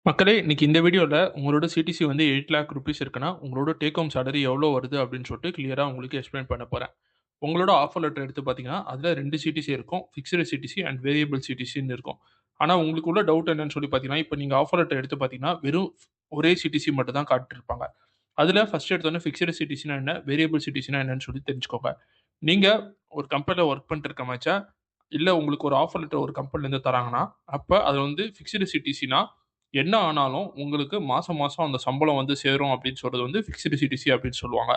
மக்களே, இன்னைக்கு இந்த வீடியோல உங்களோட சிடிசி வந்து 8,00,000 இருக்குன்னா, உங்களோட டேக் ஹோம் சேலரி எவ்வளோ வருது அப்படின்னு சொல்லிட்டு கிளியரா உங்களுக்கு எக்ஸ்பிளைன் பண்ண போறேன். உங்களோட ஆஃபர் லெட்டர் எடுத்து பார்த்தீங்கன்னா, அதில 2 சிடிசி இருக்கும். பிக்ஸ்டு சிடிசி அண்ட் வேரியபிள் சிடிசின்னு இருக்கும். ஆனா உங்களுக்கு உள்ள டவுட் என்னன்னு சொல்லி பார்த்தீங்கன்னா, இப்ப நீங்க ஆஃபர் லெட்டர் எடுத்து பார்த்தீங்கன்னா, வெறும் ஒரே சிடிசி மட்டும் தான் காட்டியிருப்பாங்க. அதில ஃபர்ஸ்ட் எடுத்தோனே பிக்ஸ்டு சிடிசினா என்ன? வேரியபிள் சிடிசினா என்னன்னு சொல்லி தெரிஞ்சுக்கோங்க. நீங்க ஒரு கம்பெனில வொர்க் பண்ணிட்டு இருக்க மச்ச, இல்ல உங்களுக்கு ஒரு ஆஃபர் லெட்டர் ஒரு கம்பெனிலேருந்து தராங்கன்னா, அப்ப அது வந்து பிக்ஸ்டு சிடிசினா என்ன ஆனாலும் உங்களுக்கு மாசம் மாசம் அந்த சம்பளம் வந்து சேரும் அப்படின்னு சொல்றது வந்து பிக்ஸ்டு சிடிசி அப்படின்னு சொல்லுவாங்க.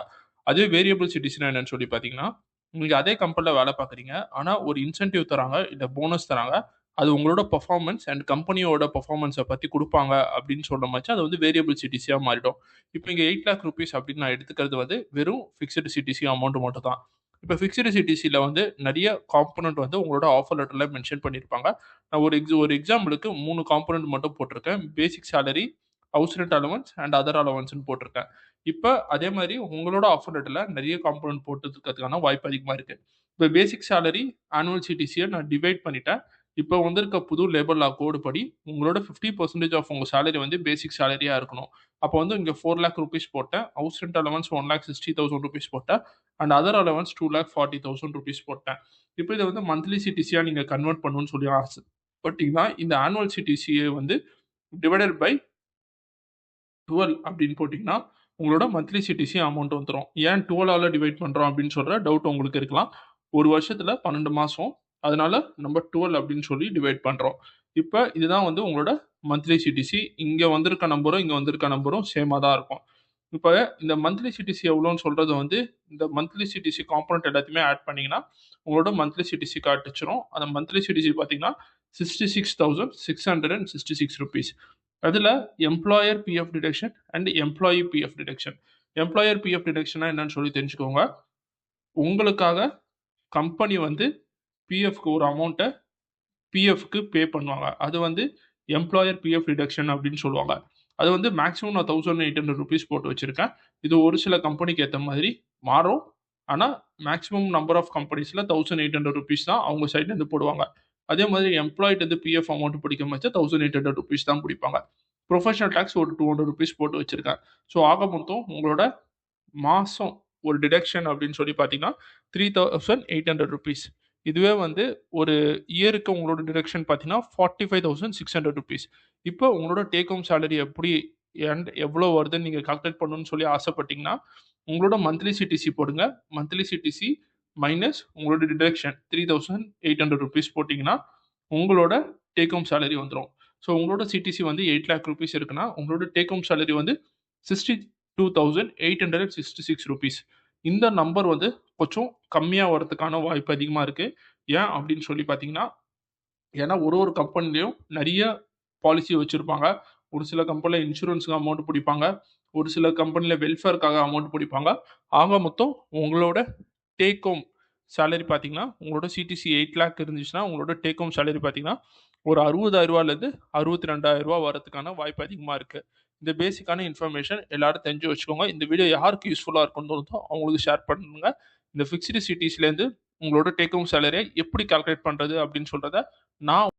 அதே வேரியபிள் சிடிசினா என்னன்னு சொல்லி பார்த்தீங்கன்னா, நீங்க அதே கம்பெனில வேலை பார்க்குறீங்க. ஆனா ஒரு இன்சென்டிவ் தராங்க, இல்ல போனஸ் தராங்க. அது உங்களோட பெர்ஃபார்மன்ஸ் அண்ட் கம்பெனியோட பெர்ஃபார்மன்ஸ பத்தி குடுப்பாங்க அப்படின்னு சொல்றமாச்சு அது வந்து வேரியபிள் சிடிசியா மாறிடும். இப்ப இங்க ₹8,00,000 அப்படின்னு நான் எடுத்துக்கிறது வந்து வெறும் பிக்ஸ்டு சிடிசி அமௌண்ட் மட்டும் தான். இப்ப பிக்ஸ்டு சிடிசில வந்து நெறைய காம்போனன்ட் வந்து உங்களோட ஆஃபர் லெட்டர்ல மென்ஷன் பண்ணியிருப்பாங்க. நான் ஒரு எக்ஸாம்பிளுக்கு 3 காம்போனன்ட் மட்டும் போட்டிருக்கேன். Basic salary, house rent allowance and other அலவன்ஸ்ன்னு போட்டிருக்கேன். இப்ப அதே மாரி உங்களோட ஆஃபர் லெட்டர்ல நெறைய காம்போனன்ட் போட்டுருக்கிறதுக்கான வாய்ப்பு அதிகமா இருக்கு. இப்ப பேசிக் சேலரி, ஆனுவல் சிடிசிய நான் டிவைட் பண்ணிட்டேன். இப்ப வந்திருக்க புது லேபர் லா கோடு படி உங்களோட 50% ஆஃப் உங்க சேலரி வந்து பேசிக் சேலரியா இருக்கணும். அப்ப வந்து இங்க ₹4,00,000 போட்டேன். ஹவுஸ் ரென்ட் அலவன்ஸ் ₹1,60,000 போட்டேன். அண்ட் அதர் அலவன்ஸ் ₹2,40,000 போட்டேன். இப்ப இத வந்து மந்த்லி சிடிசியா நீங்க கன்வெர்ட் பண்ணணும்னு சொல்லி போட்டீங்கன்னா, இந்த ஆனுவல் சிடிசிய வந்து டிவைடட் பை 12 அப்படின்னு போட்டீங்கன்னா, உங்களோட மந்த்லி சிடிசி அமௌண்ட் வந்துரும். ஏன் 12ஆல டிவைட் பண்றோம் அப்படின்னு சொல்ற டவுட் உங்களுக்கு இருக்கலாம். 1 வருஷத்துல 12 மாசம். அதனால நம்ம 12 அப்படின்னு சொல்லி டிவைட் பண்றோம். இப்ப இதுதான் வந்து உங்களோட மந்த்லி சிடிசி. இங்க வந்திருக்க நம்பரும், இங்க வந்திருக்க நம்பரும் சேமா தான் இருக்கும். இப்ப இந்த மந்த்லி சிடிசி எவ்வளோன்னு சொல்றது வந்து, இந்த மந்த்லி சிடிசி காம்போனன்ட் எல்லாத்தையுமே ஆட் பண்ணீங்கன்னா, உங்களோட மந்த்லி சிடிசி காட்டிச்சிரும். அந்த மந்த்லி சிடிசி பார்த்தீங்கன்னா, ₹66,666. அதுல employer PF deduction and employee PF deduction. Employer PF டிடக்ஷன்னா என்னன்னு சொல்லி தெரிஞ்சுக்கோங்க. உங்களுக்காக கம்பெனி வந்து பிஎஃப்க்கு ஒரு அமௌண்ட்ட பிஎஃப்க்கு பே பண்ணுவாங்க. அது வந்து எம்ப்ளாயர் பிஎஃப் டிடக்ஷன் அப்படின்னு சொல்லுவாங்க. அது வந்து மேக்ஸிமம் நான் ₹1,800 போட்டு வச்சிருக்கேன். இது ஒரு சில கம்பெனிக்கு ஏத்த மாதிரி மாறும். ஆனா, மேக்ஸிமம் நம்பர் ஆஃப் கம்பெனிஸ்ல ₹1,800 தான் அவங்க சைட்லருந்து போடுவாங்க. அதே மாதிரி எம்ப்ளாயிட்டருந்து பிஎஃப் அமௌண்ட் பிடிக்கும் பட்சம் ₹1,800 தான் பிடிப்பாங்க. புரொஃபஷனல் டாக்ஸ் ஒரு ₹200 போட்டு வச்சிருக்கேன். ஸோ ஆக மொத்தம் உங்களோட மாசம் ஒரு டிடக்ஷன் அப்படின்னு சொல்லி பார்த்தீங்கன்னா, ₹3,800. இதுவே வந்து ஒரு இயருக்கு உங்களோட டிடக்ஷன் பார்த்தீங்கன்னா, ₹45,600. இப்போ உங்களோட டேக் ஹோம் சேலரி எப்படி அண்ட் எவ்வளோ வருதுன்னு நீங்க கால்குலேட் பண்ணணும்னு சொல்லி ஆசைப்பட்டீங்கன்னா, உங்களோட மந்த்லி சிடிசி போடுங்க. மந்த்லி சிடிசி மைனஸ் உங்களோட டிடக்ஷன் ₹3,800 போட்டீங்கன்னா, உங்களோட டேக் ஹோம் சேலரி வந்துரும். ஸோ உங்களோட சிடிசி வந்து ₹8,00,000 இருக்குன்னா, உங்களோட டேக் ஹோம் சேலரி வந்து 62,866 ரூபீஸ். இந்த நம்பர் வந்து கொஞ்சம் கம்மியா வரதுக்கான வாய்ப்பு அதிகமா இருக்கு. ஏன் அப்படின்னு சொல்லி பார்த்தீங்கன்னா, ஏன்னா ஒரு கம்பெனிலயும் நெறைய பாலிசி வச்சிருப்பாங்க. ஒரு சில கம்பெனில இன்சூரன்ஸ்க்கு அமௌண்ட் புடிப்பாங்க. ஒரு சில கம்பெனில வெல்ஃபேர்க்காக அமௌண்ட் புடிப்பாங்க. ஆக மொத்தம் உங்களோட டேக் ஹோம் சேலரி பார்த்தீங்கன்னா, உங்களோட சிடிசி 8,00,000 இருந்துச்சுன்னா, உங்களோட டேக் ஹோம் சேலரி பார்த்தீங்கன்னா, ஒரு ₹60,000லேருந்து ₹62,000 வரதுக்கான வாய்ப்பு அதிகமா இருக்கு. இந்த பேசிக்கான இன்ஃபர்மேஷன் எல்லாரும் தெரிஞ்சு வச்சுக்கோங்க. இந்த வீடியோ யாருக்கு யூஸ்ஃபுல்லா இருக்கும்னு தோணுதோ அவங்களுக்கு ஷேர் பண்ணுங்க. இந்த பிக்ஸ்டு சிடிஸ்லேருந்து உங்களோட டேக் ஹோம் சேலரிய எப்படி கால்குலேட் பண்றது அப்படின்னு சொல்றத நான்